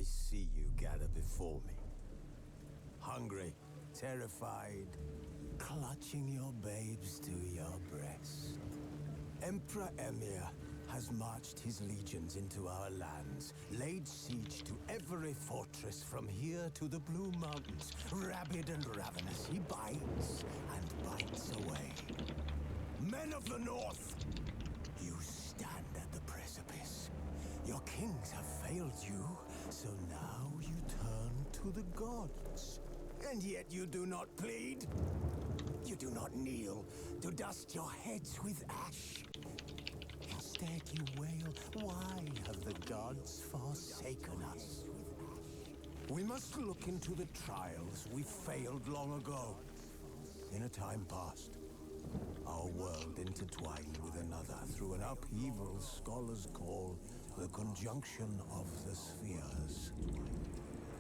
I see you gather before me. Hungry, terrified, clutching your babes to your breast. Emperor Emir has marched his legions into our lands, laid siege to every fortress from here to the Blue Mountains. Rabid and ravenous, he bites and bites away. Men of the North, you stand at the precipice. Your kings have failed you, so now you turn to the gods. And yet you do not plead. You do not kneel to dust your heads with ash. Instead you wail, why have the gods forsaken us? We must look into the trials we failed long ago. In a time past, our world intertwined with another through an upheaval scholars call the conjunction of the spheres.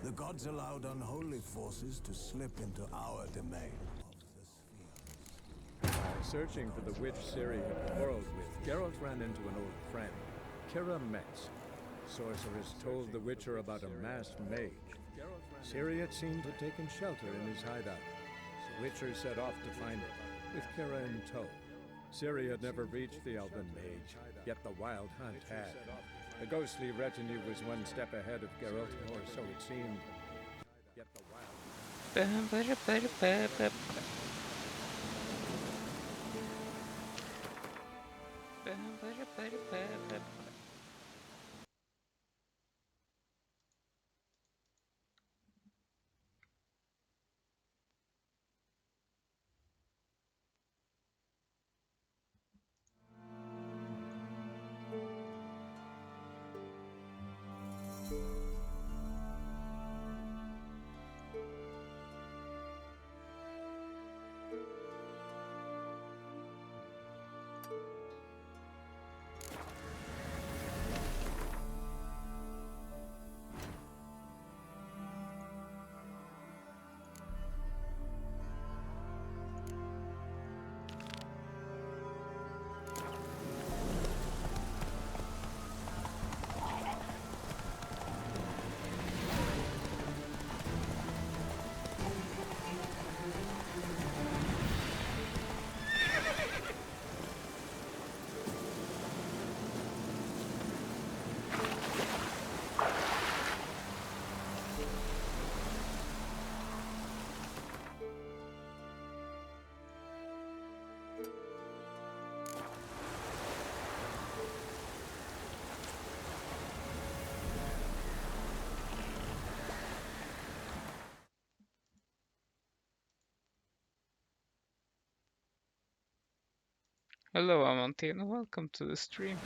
The gods allowed unholy forces to slip into our domain. Searching for the witch Ciri had quarreled with, Geralt ran into an old friend, Kira Metz. Sorceress told the Witcher about a masked mage. Ciri, it seemed, had taken shelter in his hideout. The Witcher set off to find her, with Kira in tow. Ciri had never reached the elven mage, yet the Wild Hunt had. The ghostly retinue was one step ahead of Geralt, or so it seemed. Yet the Hello, Amantina. Welcome to the stream.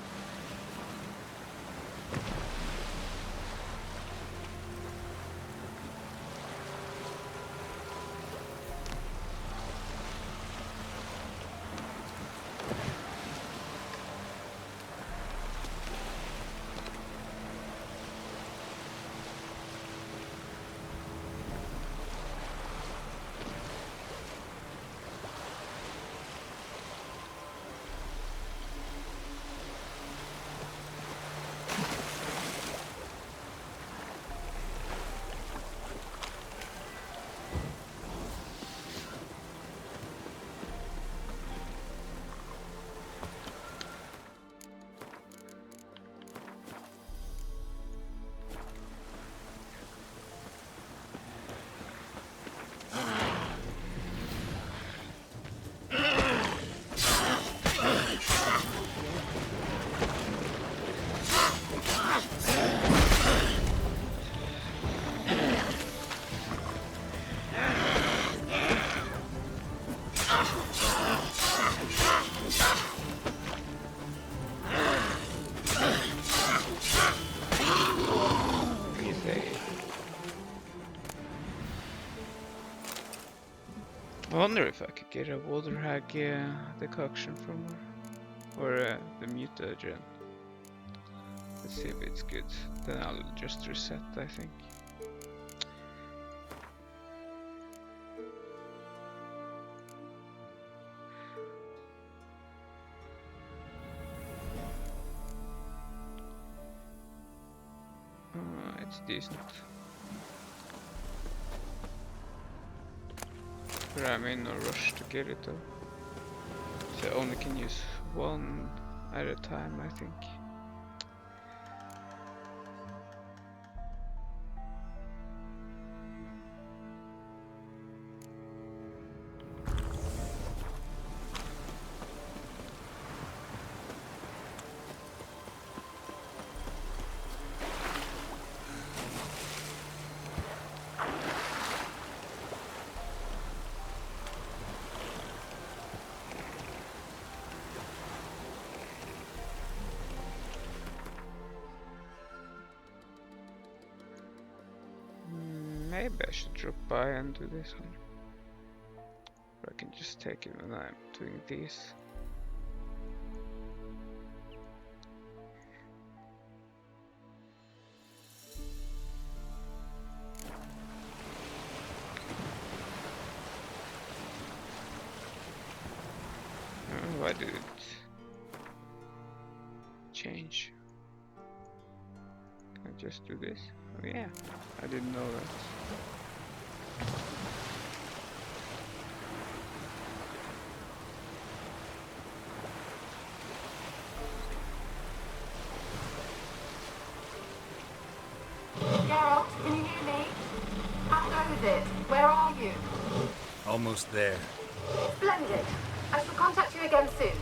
I wonder if I could get a water hag decoction from her. Or the mutagen. Let's see if it's good. Then I'll just reset, I think. it's decent. But I'm in no rush to get it though. So I only can use one at a time, I think. Maybe I should drop by and do this one. Or I can just take it when I'm doing these. Oh, why did it change? Can I just do this? Oh yeah, I didn't know that. Geralt, can you hear me? How goes it? Where are you? Almost there. Splendid. I shall contact you again soon.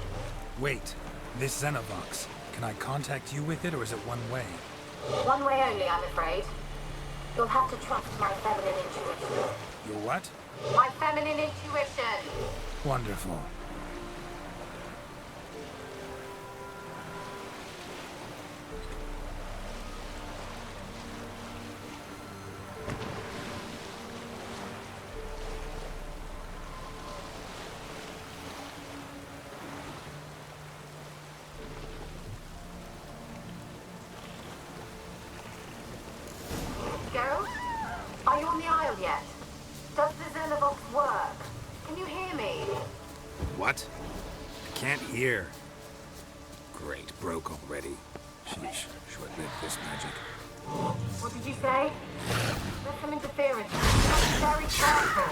Wait, this Xenovox. Can I contact you with it, or is it one way? One way only, I'm afraid. You'll have to trust my feminine intuition. Your what? My feminine intuition! Wonderful. Geralt? Are you on the Isle yet? Does the Xenovox work? Can you hear me? What? I can't hear. Great, broke already. Sheesh, short-lived this magic. What did you say? There's some interference. You must be very careful.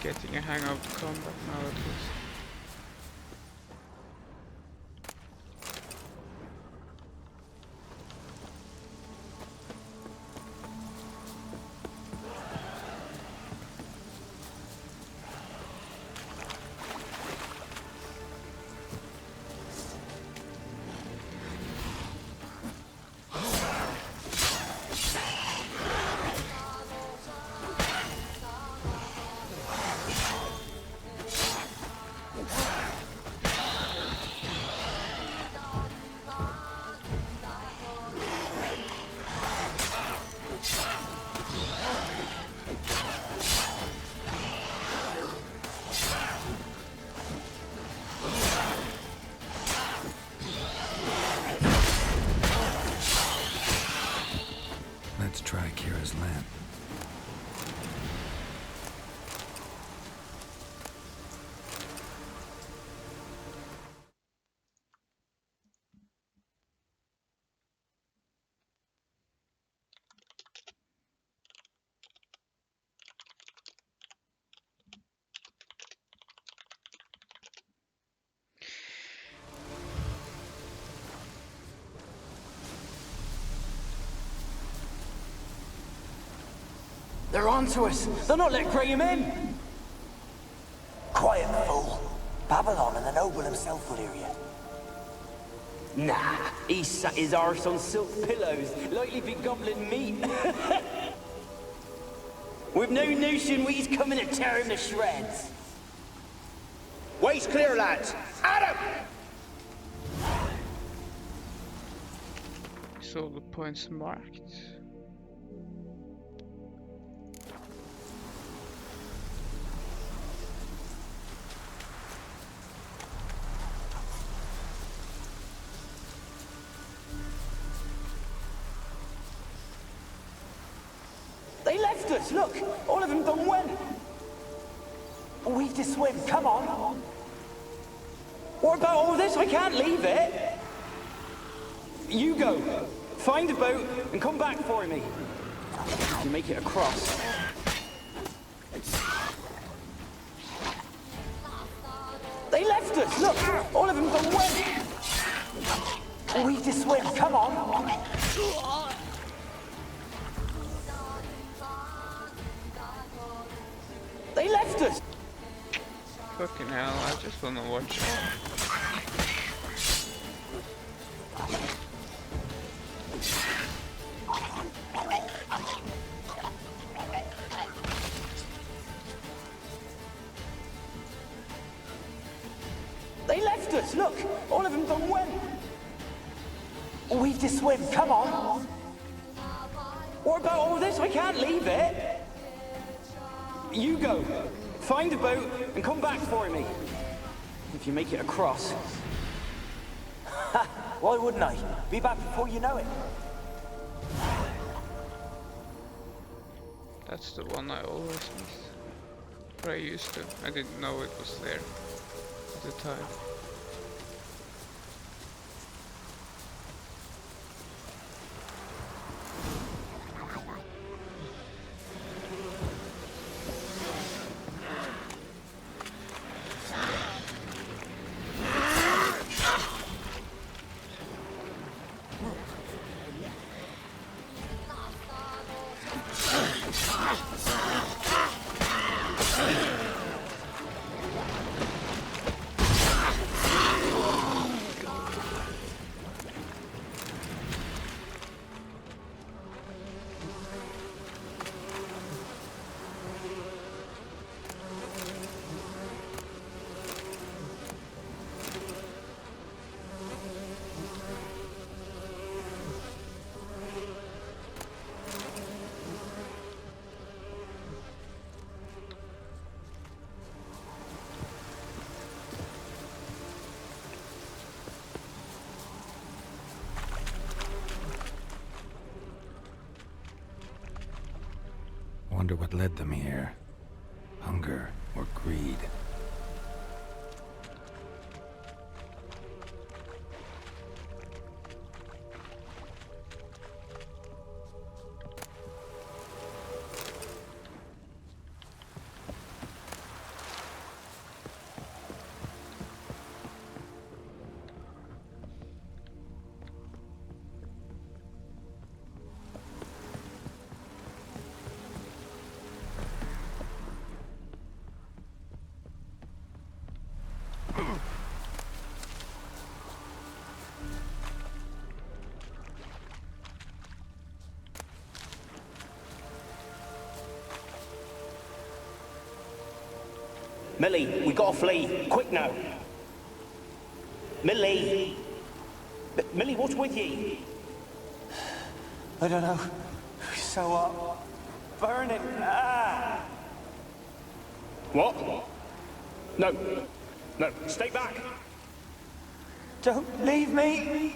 Getting a hang of the combat now at least. They're onto us. They'll not let Graham in. Quiet, fool. Babylon and the noble himself will hear you. Nah, he sat his arse on silk pillows, likely be gobbling meat. We've no notion he's coming to tear him to shreds. Way's clear, lads. Adam! So the points marked. They left us, look! All of them done went! We've to swim, come on! What about all this? I can't leave it! You go! Find a boat and come back for me! You make it across. They left us, look! All of them done went! We've to swim, come on! They left us! Fucking hell, I just wanna watch it. They left us, look! All of them done went! We've to swim, come on! What about all this? I can't leave it! You go! Find a boat and come back for me! If you make it across. Why wouldn't I? Be back before you know it. That's the one I always miss. But I used to. I didn't know it was there at the time. Wonder what led them here. Hunger or greed? Millie, we gotta flee. Quick now. Millie! Millie, what's with ye? I don't know. So hot. Burning. Ah! What? No. No, stay back. Don't leave me!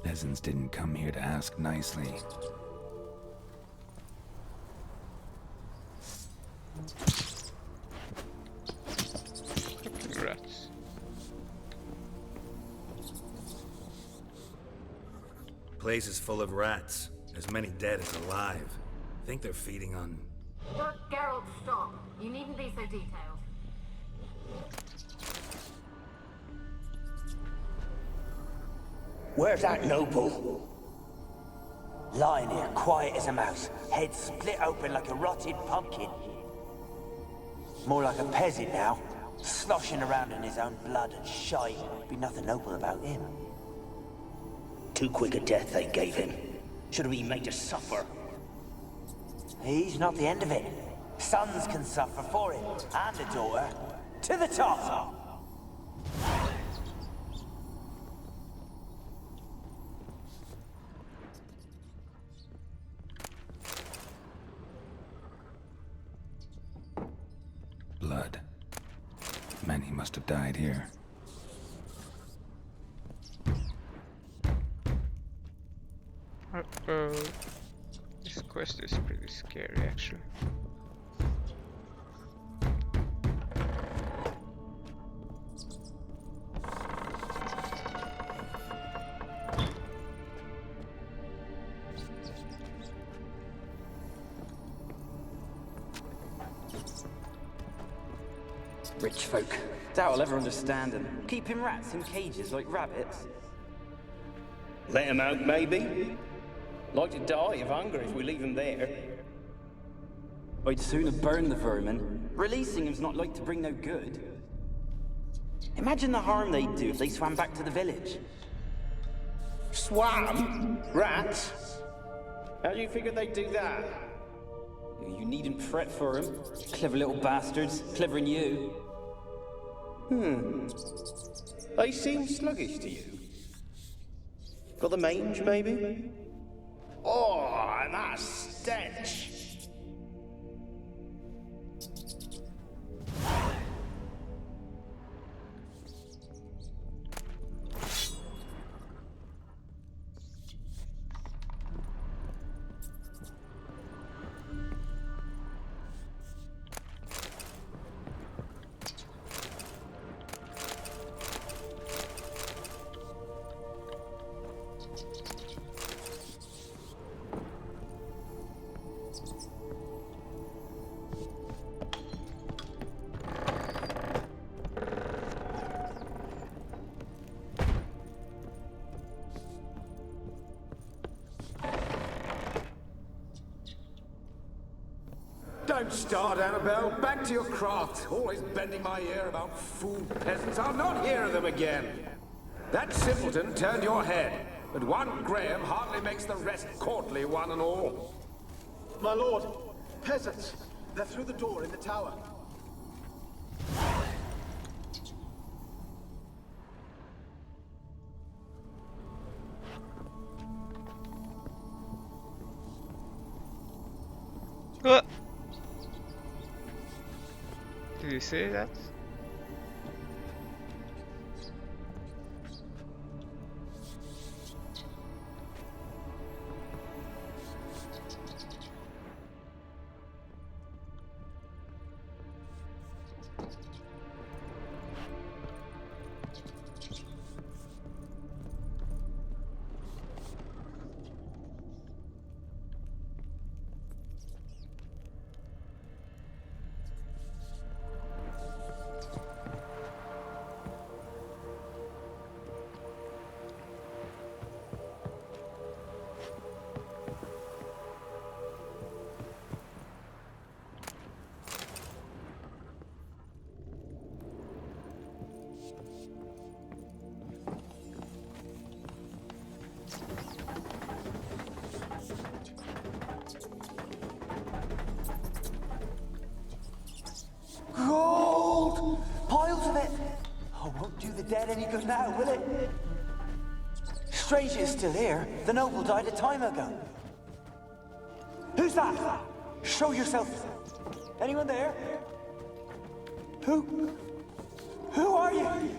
Peasants didn't come here to ask nicely. Rats. Place is full of rats. As many dead as alive. Think they're feeding on... Look, Geralt, stop. You needn't be so detailed. Where's that noble? Lying here, quiet as a mouse, head split open like a rotted pumpkin. More like a peasant now, sloshing around in his own blood and shite. Be nothing noble about him. Too quick a death they gave him. Should have been made to suffer. He's not the end of it. Sons can suffer for it, and a daughter. To the top! Blood. Many must have died here. Uh-oh. This quest is pretty scary, actually. Rich folk. Doubt I'll ever understand them. Keeping rats in cages like rabbits. Let him out, maybe? Like to die of hunger if we leave him there. I'd sooner burn the vermin. Releasing him's not like to bring no good. Imagine the harm they'd do if they swam back to the village. Swam? Rats? How do you figure they'd do that? You needn't fret for him. Clever little bastards. Clever than you. They seem sluggish to you. Got the mange, maybe? Oh, and that stench! Don't start, Annabelle. Back to your craft. Always bending my ear about fool peasants. I'll not hear of them again. That simpleton turned your head, but one Graham hardly makes the rest courtly, one and all. My lord, peasants. They're through the door in the tower. What? Did you say that? Gold! Piles of it! Oh, won't do the dead any good now, will it? Strange it's still here. The noble died a time ago. Who's that? Show yourself. Anyone there? Who are you?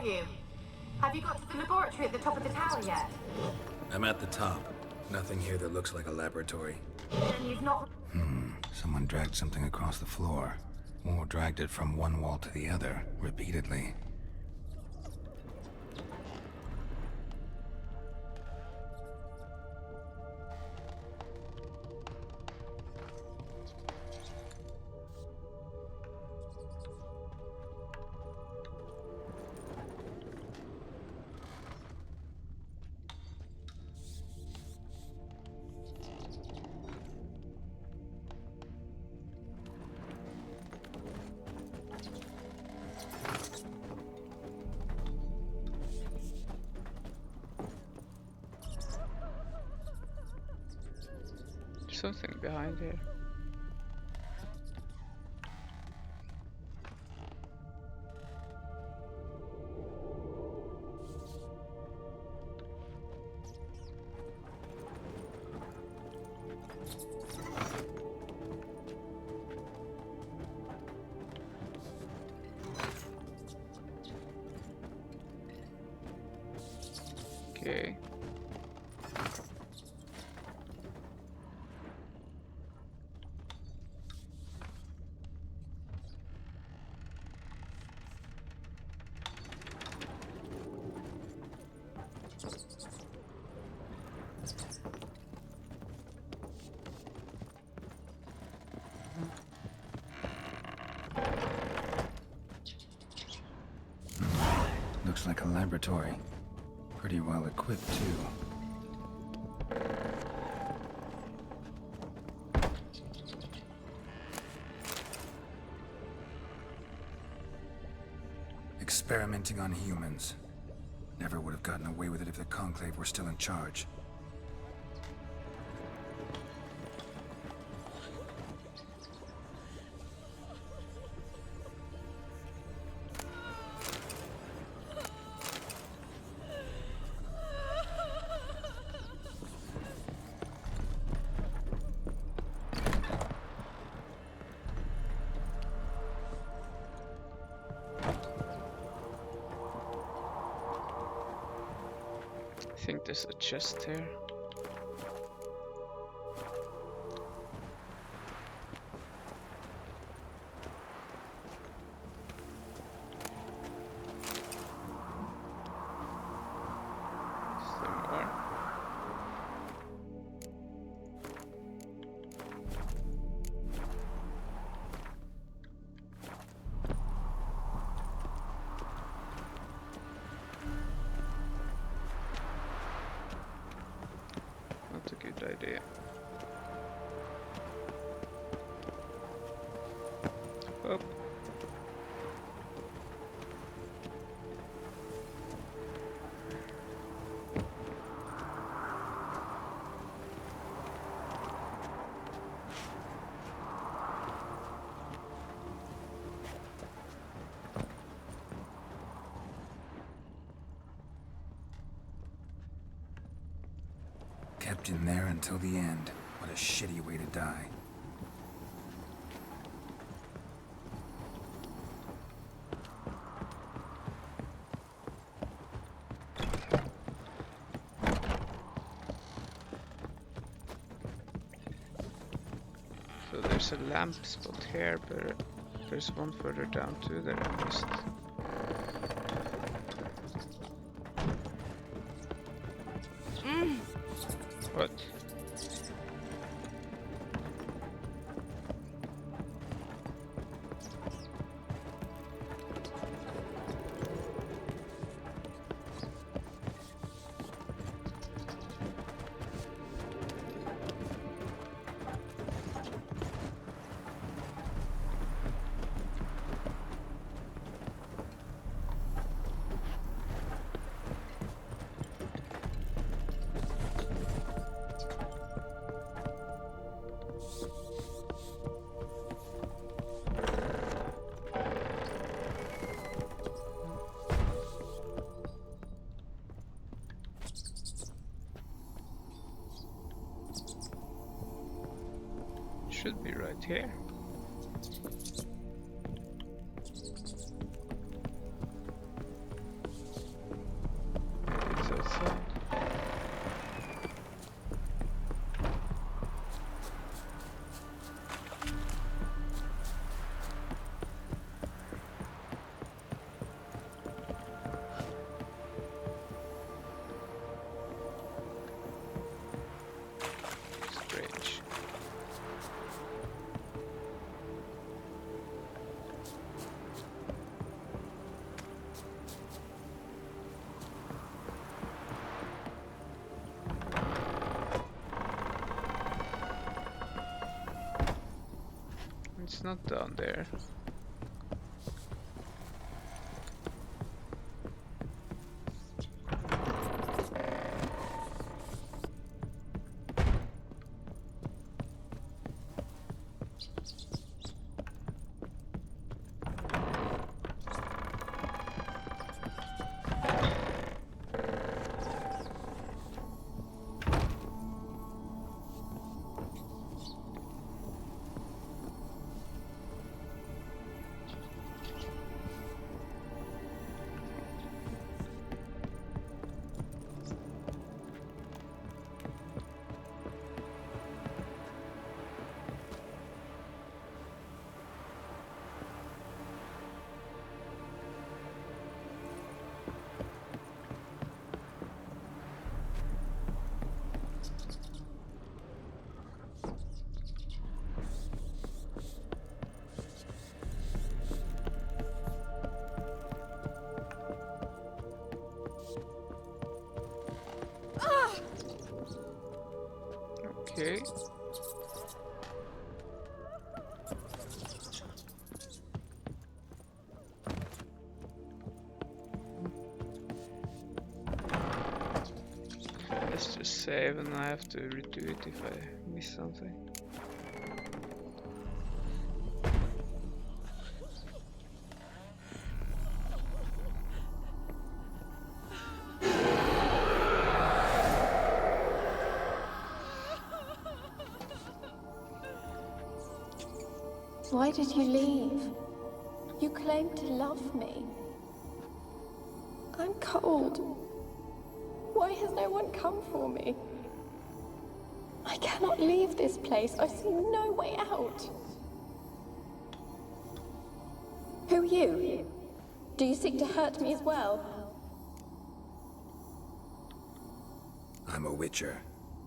are you? Have you got to the laboratory at the top of the tower yet? I'm at the top. Nothing here that looks like a laboratory. Then you've not... Someone dragged something across the floor. Or dragged it from one wall to the other, repeatedly. Something behind here. Okay. Looks like a laboratory. Pretty well equipped, too. Experimenting on humans. Never would have gotten away with it if the Conclave were still in charge. I think there's a chest here. Is there more? Not a good idea. Up. Kept in there until the end. What a shitty way to die. So there's a lamp spot here, but there's one further down too that I missed. What? Should be right here. It's not down there. Okay. Let's just save and I have to redo it if I miss something. Why did you leave? You claimed to love me. I'm cold. Why has no one come for me? I cannot leave this place. I see no way out. Who are you? Do you seek to hurt me as well? I'm a Witcher.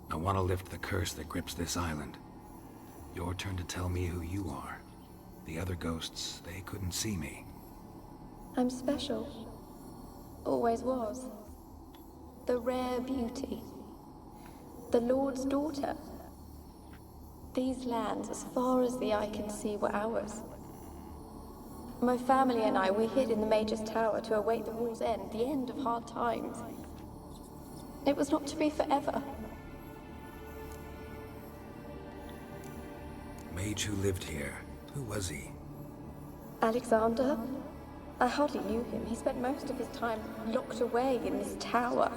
I want to lift the curse that grips this island. Your turn to tell me who you are. The other ghosts, they couldn't see me. I'm special. Always was. The rare beauty. The Lord's daughter. These lands, as far as the eye can see, were ours. My family and I, we hid in the Mage's Tower to await the war's end, the end of hard times. It was not to be forever. Mage who lived here. Who was he? Alexander? I hardly knew him. He spent most of his time locked away in this tower.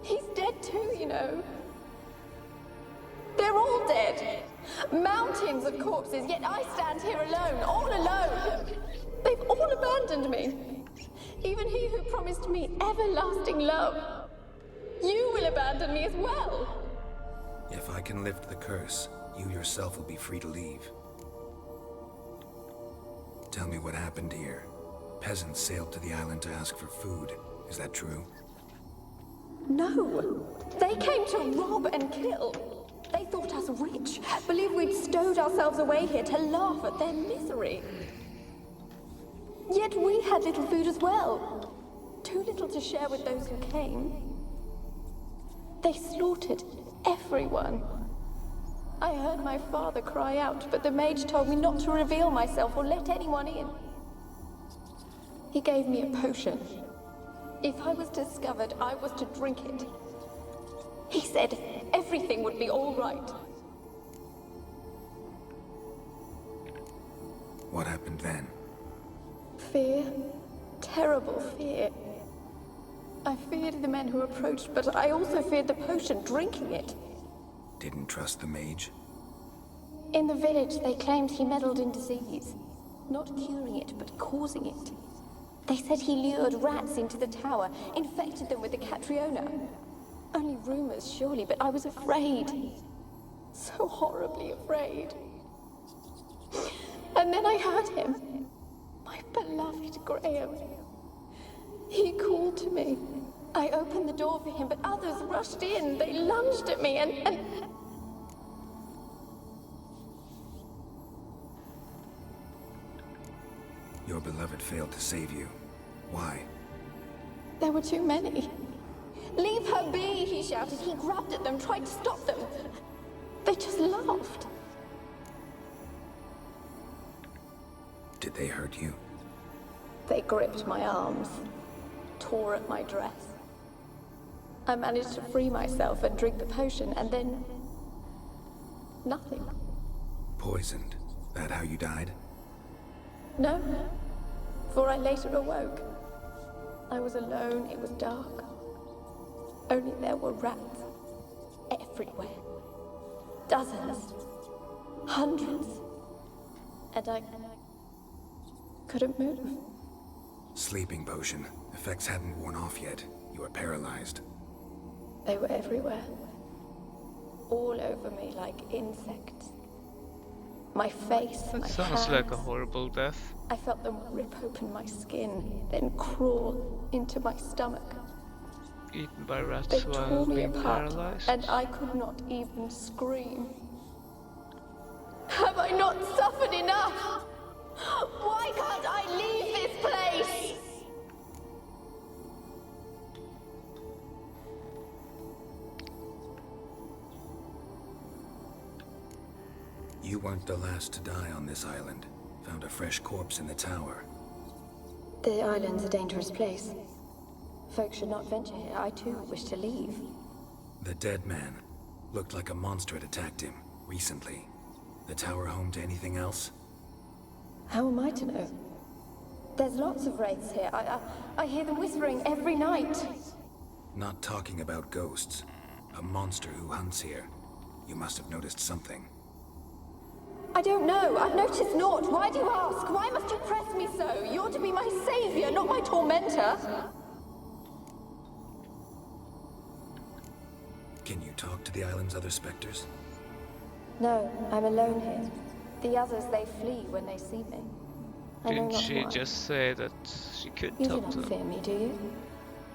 He's dead too, you know. They're all dead. Mountains of corpses, yet I stand here alone, all alone. They've all abandoned me. Even he who promised me everlasting love. You will abandon me as well. If I can lift the curse, you yourself will be free to leave. Tell me what happened here. Peasants sailed to the island to ask for food. Is that true? No. They came to rob and kill. They thought us rich, believed we'd stowed ourselves away here to laugh at their misery. Yet we had little food as well. Too little to share with those who came. They slaughtered everyone. I heard my father cry out, but the mage told me not to reveal myself or let anyone in. He gave me a potion. If I was discovered, I was to drink it. He said everything would be all right. What happened then? Fear. Terrible fear. I feared the men who approached, but I also feared the potion, drinking it. Didn't trust the mage? In the village, they claimed he meddled in disease. Not curing it, but causing it. They said he lured rats into the tower, infected them with the Catriona. Only rumors, surely, but I was afraid. So horribly afraid. And then I heard him. My beloved Graham. He called to me. I opened the door for him, but others rushed in. They lunged at me and... Your beloved failed to save you. Why? There were too many. Leave her be, he shouted. He grabbed at them, tried to stop them. They just laughed. Did they hurt you? They gripped my arms, tore at my dress. I managed to free myself and drink the potion, and then... nothing. Poisoned? That how you died? No, for I later awoke. I was alone, it was dark. Only there were rats everywhere. Dozens. Hundreds. And I couldn't move. Sleeping potion. Effects hadn't worn off yet. You were paralyzed. They were everywhere. All over me like insects. My face, That my sounds hands. like a horrible death. I felt them rip open my skin, then crawl into my stomach. Eaten by rats They while tore me being apart, paralyzed. and I could not even scream. Have I not suffered enough? Why can't I leave this place? You weren't the last to die on this island. Found a fresh corpse in the tower. The island's a dangerous place. Folks should not venture here. I too wish to leave. The dead man. Looked like a monster had attacked him, recently. The tower home to anything else? How am I to know? There's lots of wraiths here. I hear them whispering every night. Not talking about ghosts. A monster who hunts here. You must have noticed something. I don't know. I've noticed naught. Why do you ask? Why must you press me so? You're to be my savior, not my tormentor. Can you talk to the island's other specters? No, I'm alone here. The others, they flee when they see me. I know Didn't not she why. just say that she could You do talk not to them? fear me, do you?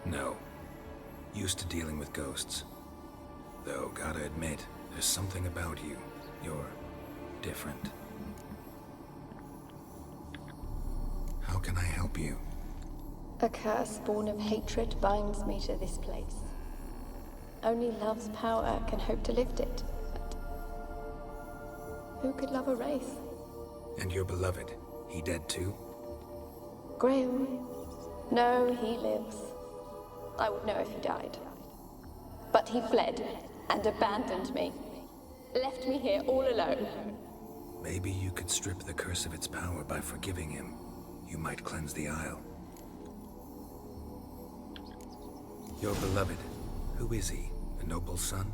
No. Used to dealing with ghosts. Though, gotta admit, there's something about you. You're different. How can I help you? A curse born of hatred binds me to this place. Only love's power can hope to lift it. But who could love a wraith? And your beloved, he dead too? Graham? No, he lives. I would know if he died. But he fled and abandoned me. Left me here all alone. Maybe you could strip the curse of its power by forgiving him. You might cleanse the Isle. Your beloved, who is he? A noble son?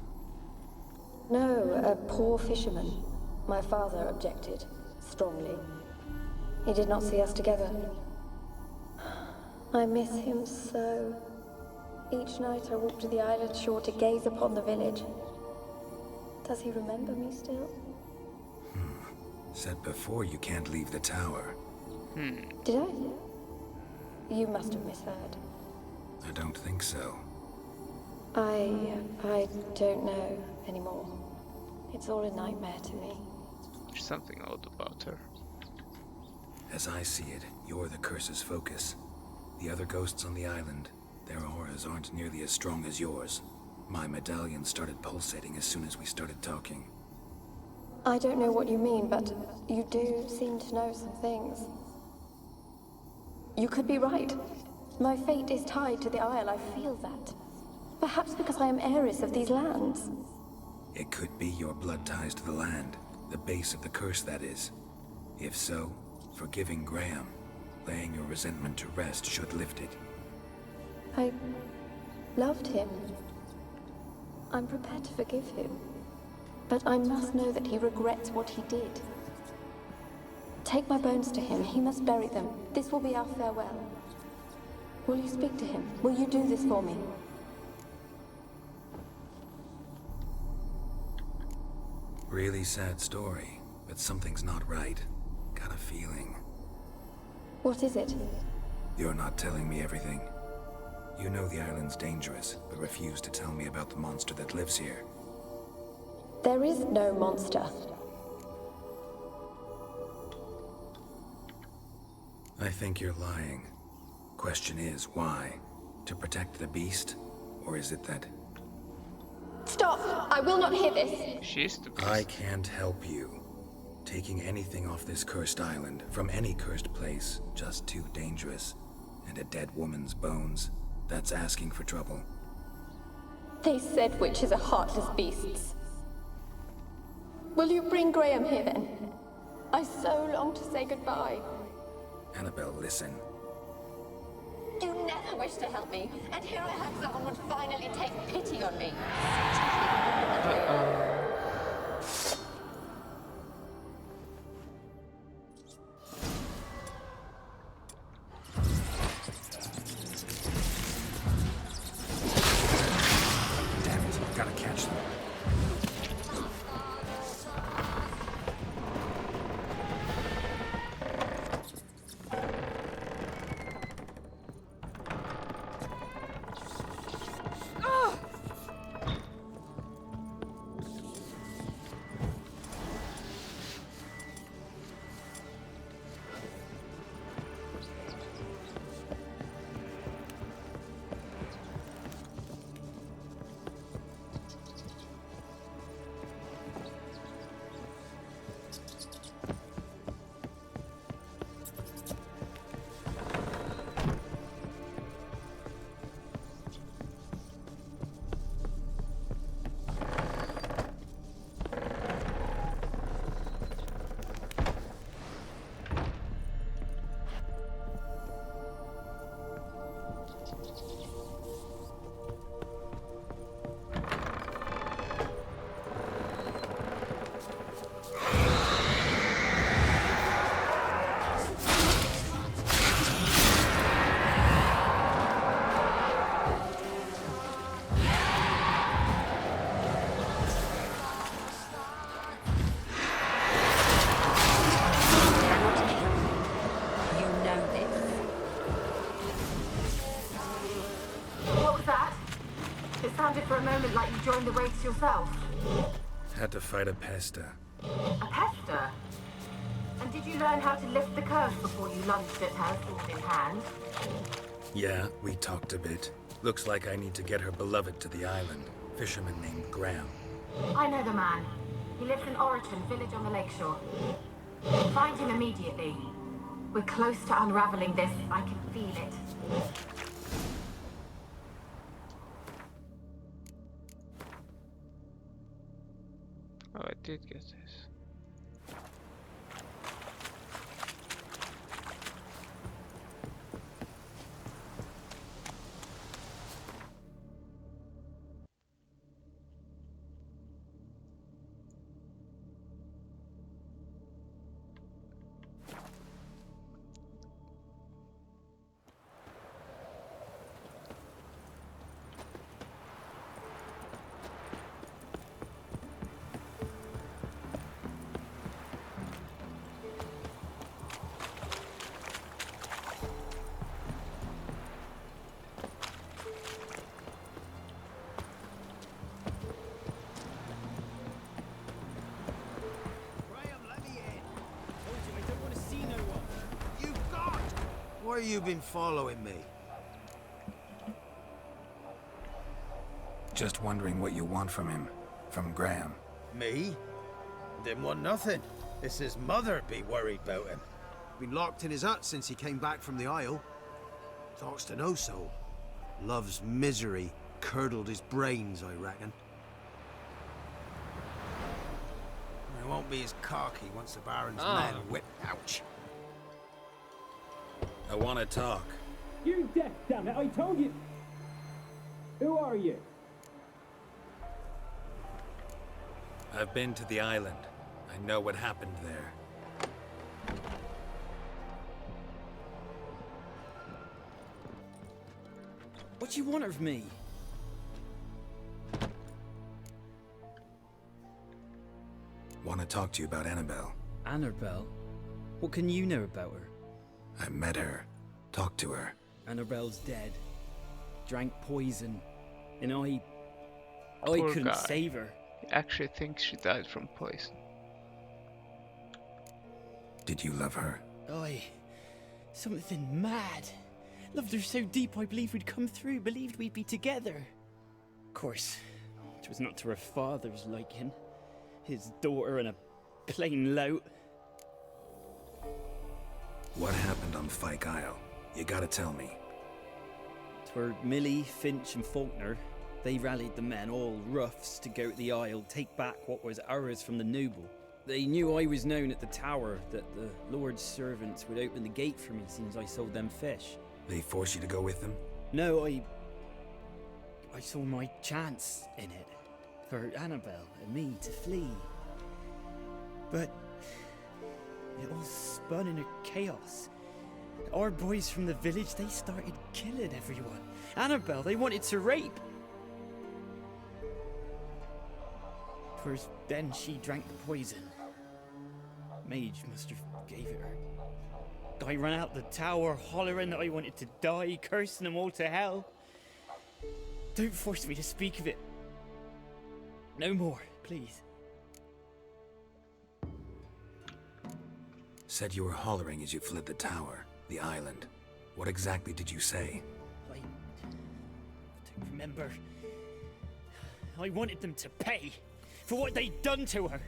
No, a poor fisherman. My father objected, strongly. He did not see us together. I miss him so. Each night I walk to the island shore to gaze upon the village. Does he remember me still? Said before you can't leave the tower. Did I? You must have misheard. I don't think so. I don't know anymore. It's all a nightmare to me. There's something odd about her. As I see it, you're the curse's focus. The other ghosts on the island, their auras aren't nearly as strong as yours. My medallion started pulsating as soon as we started talking. I don't know what you mean, but you do seem to know some things. You could be right. My fate is tied to the Isle, I feel that. Perhaps because I am heiress of these lands. It could be your blood ties to the land, the base of the curse, that is. If so, forgiving Graham, laying your resentment to rest should lift it. I loved him. I'm prepared to forgive him. But I must know that he regrets what he did. Take my bones to him. He must bury them. This will be our farewell. Will you speak to him? Will you do this for me? Really sad story, but something's not right. Got a feeling. What is it? You're not telling me everything. You know the island's dangerous, but refuse to tell me about the monster that lives here. There is no monster. I think you're lying. Question is, why? To protect the beast? Or is it that... Stop! I will not hear this! She's the beast. I can't help you. Taking anything off this cursed island, from any cursed place, just too dangerous. And a dead woman's bones, that's asking for trouble. They said witches are heartless beasts. Will you bring Graham here then? I so long to say goodbye. Annabelle, listen. You never wished to help me, and here I have someone would finally take pity on me. Damn it, gotta catch them. For a moment like you joined the race yourself. Had to fight a pester. A pester? And did you learn how to lift the curse before you lunged at her, sword in hand? Yeah, we talked a bit. Looks like I need to get her beloved to the island. Fisherman named Graham. I know the man. He lives in Oriton, village on the lakeshore. Find him immediately. We're close to unraveling this. I can feel it. Oh, I did get this. Why you been following me? Just wondering what you want from him. From Graham. Me? Didn't want nothing. It's his mother be worried about him. Been locked in his hut since he came back from the Isle. Talks to no soul. Love's misery curdled his brains, I reckon. He won't be as cocky once the Baron's men whip. Ouch! I want to talk. You're deaf, damn it! I told you. Who are you? I've been to the island. I know what happened there. What do you want of me? Want to talk to you about Annabelle. Annabelle? What can you know about her? I met her. Talked to her. Annabelle's dead. Drank poison. And I Poor couldn't guy. save her. He actually thinks she died from poison. Did you love her? Something mad. Loved her so deep I believed we'd come through, believed we'd be together. Of course, it was not to her father's liking. His daughter and a plain lout. What happened on Fyke Isle? You gotta tell me. Twere Millie, Finch and Faulkner. They rallied the men, all roughs, to go to the Isle, take back what was ours from the noble. They knew I was known at the tower, that the Lord's servants would open the gate for me since I sold them fish. They forced you to go with them? No, I saw my chance in it, for Annabelle and me to flee. But it all spun into chaos. Our boys from the village, they started killing everyone. Annabelle, they wanted to rape. 'Twas then she drank the poison. Mage must have gave it her. I ran out the tower, hollering that I wanted to die, cursing them all to hell. Don't force me to speak of it. No more, please. Said you were hollering as you fled the tower, the island. What exactly did you say? I don't remember. I wanted them to pay for what they'd done to her.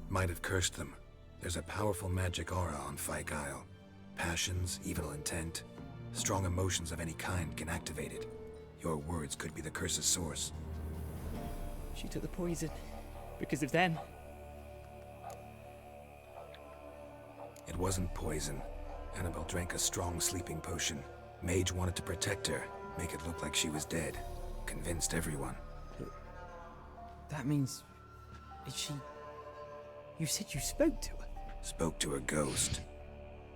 Might have cursed them. There's a powerful magic aura on Fyke Isle. Passions, evil intent, strong emotions of any kind can activate it. Your words could be the curse's source. She took the poison because of them. It wasn't poison. Annabelle drank a strong sleeping potion. Mage wanted to protect her, make it look like she was dead. Convinced everyone. That means... Is she... You said you spoke to her? Spoke to a ghost.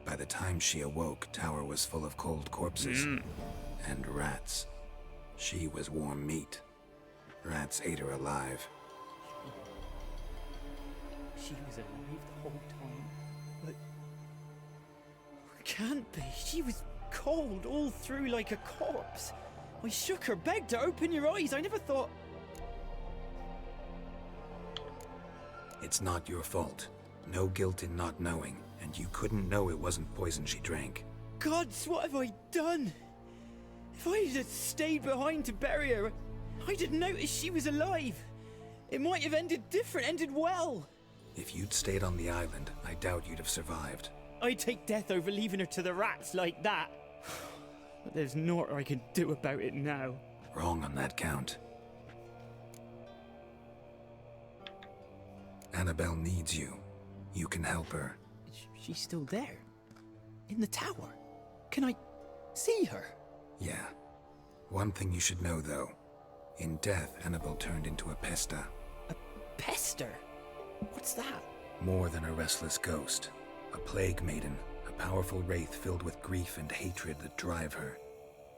By the time she awoke, tower was full of cold corpses. And rats. She was warm meat. Rats ate her alive. She was alive the whole time? But... Can't be. She was cold all through like a corpse. I shook her, begged her, open your eyes. I never thought... It's not your fault. No guilt in not knowing, and you couldn't know it wasn't poison she drank. Gods, what have I done? If I had stayed behind to bury her, I didn't notice she was alive. It might have ended different, ended well. If you'd stayed on the island, I doubt you'd have survived. I'd take death over leaving her to the rats like that. But there's naught I can do about it now. Wrong on that count. Annabelle needs you. You can help her. She's still there? In the tower? Can I see her? Yeah. One thing you should know, though. In death, Annabelle turned into a pesta. A pester? What's that? More than a restless ghost. A plague maiden. A powerful wraith filled with grief and hatred that drive her.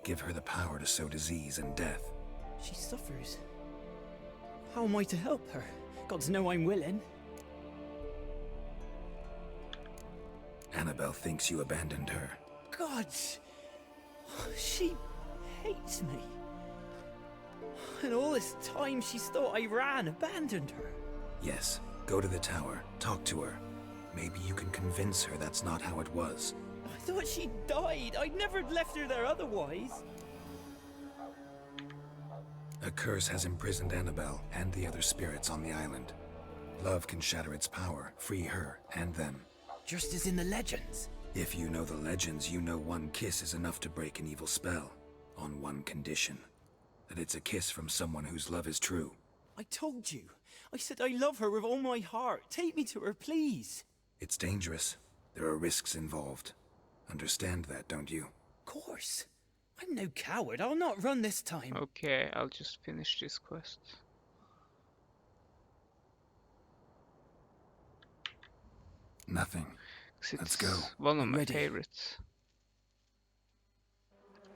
Give her the power to sow disease and death. She suffers. How am I to help her? Gods know I'm willing. Annabelle thinks you abandoned her. Gods! She hates me. And all this time she's thought I abandoned her. Yes, go to the tower, talk to her. Maybe you can convince her that's not how it was. I thought she died. I'd never left her there otherwise. A curse has imprisoned Annabelle and the other spirits on the island. Love can shatter its power, free her and them. Just as in the legends. If you know the legends, you know one kiss is enough to break an evil spell. On one condition. That it's a kiss from someone whose love is true. I told you. I said I love her with all my heart. Take me to her, please. It's dangerous. There are risks involved. Understand that, don't you? Of course. I'm no coward. I'll not run this time. Okay, I'll just finish this quest. Nothing. Let's go. One of my favorites.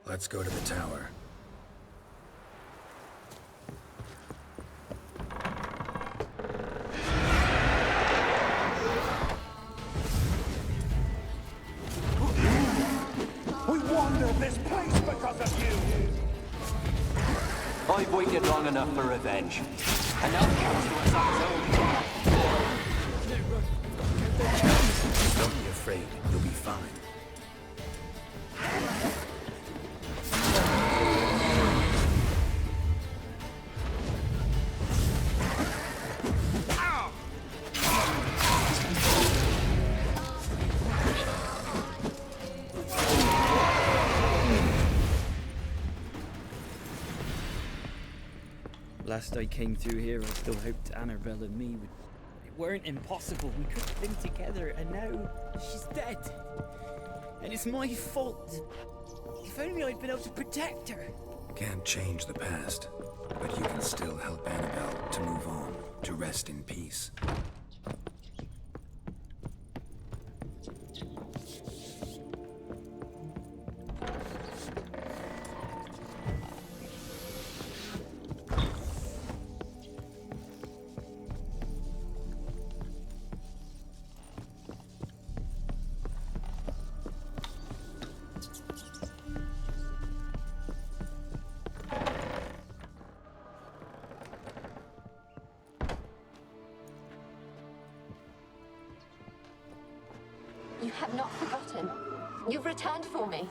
Let's go to the tower. We wandered this place because of you! I've waited long enough for revenge. And now it comes to us on its own. Don't be afraid. You'll be fine. Last I came through here, I still hoped Annabelle and me would... It weren't impossible. We could cling together, and now she's dead. And it's my fault. If only I'd been able to protect her. Can't change the past, but you can still help Annabelle to move on, to rest in peace. You have not forgotten. You've returned for me.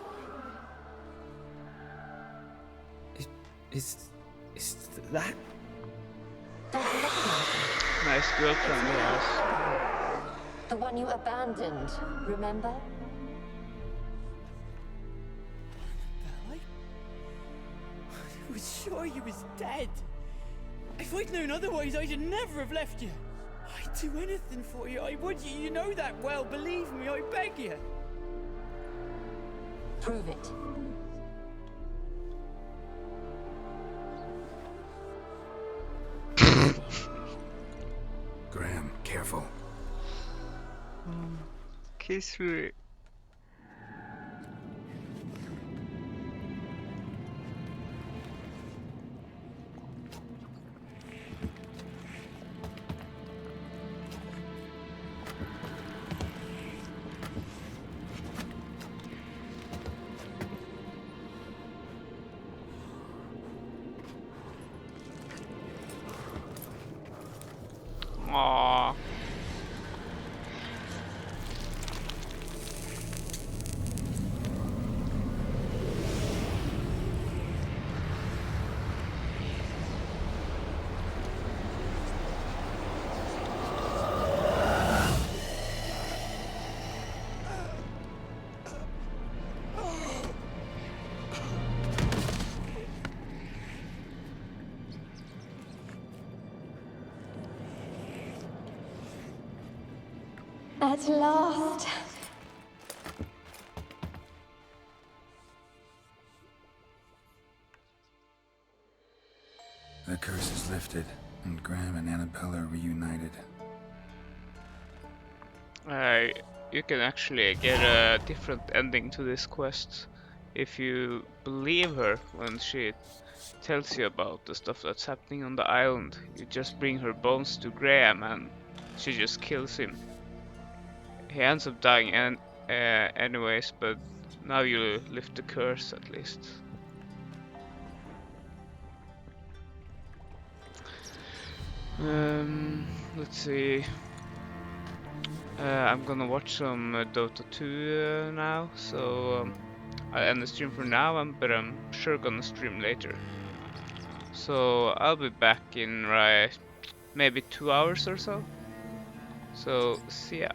Is that... Nice girlfriend, yes. The one you abandoned, remember? I was sure you was dead. If I'd known otherwise, I'd never have left you. I'd do anything for you, I would. You know that well, believe me, I beg you. Prove it. Graham, careful. Kiss me. Aww. At last. The curse is lifted, and Graham and Annabelle are reunited. You can actually get a different ending to this quest if you believe her when she tells you about the stuff that's happening on the island. You just bring her bones to Graham and she just kills him. He ends up dying anyways, but now you lift the curse at least. Let's see. I'm gonna watch some Dota 2 now, so I'll end the stream for now, but I'm sure gonna stream later. So I'll be back in maybe 2 hours or so. So see ya.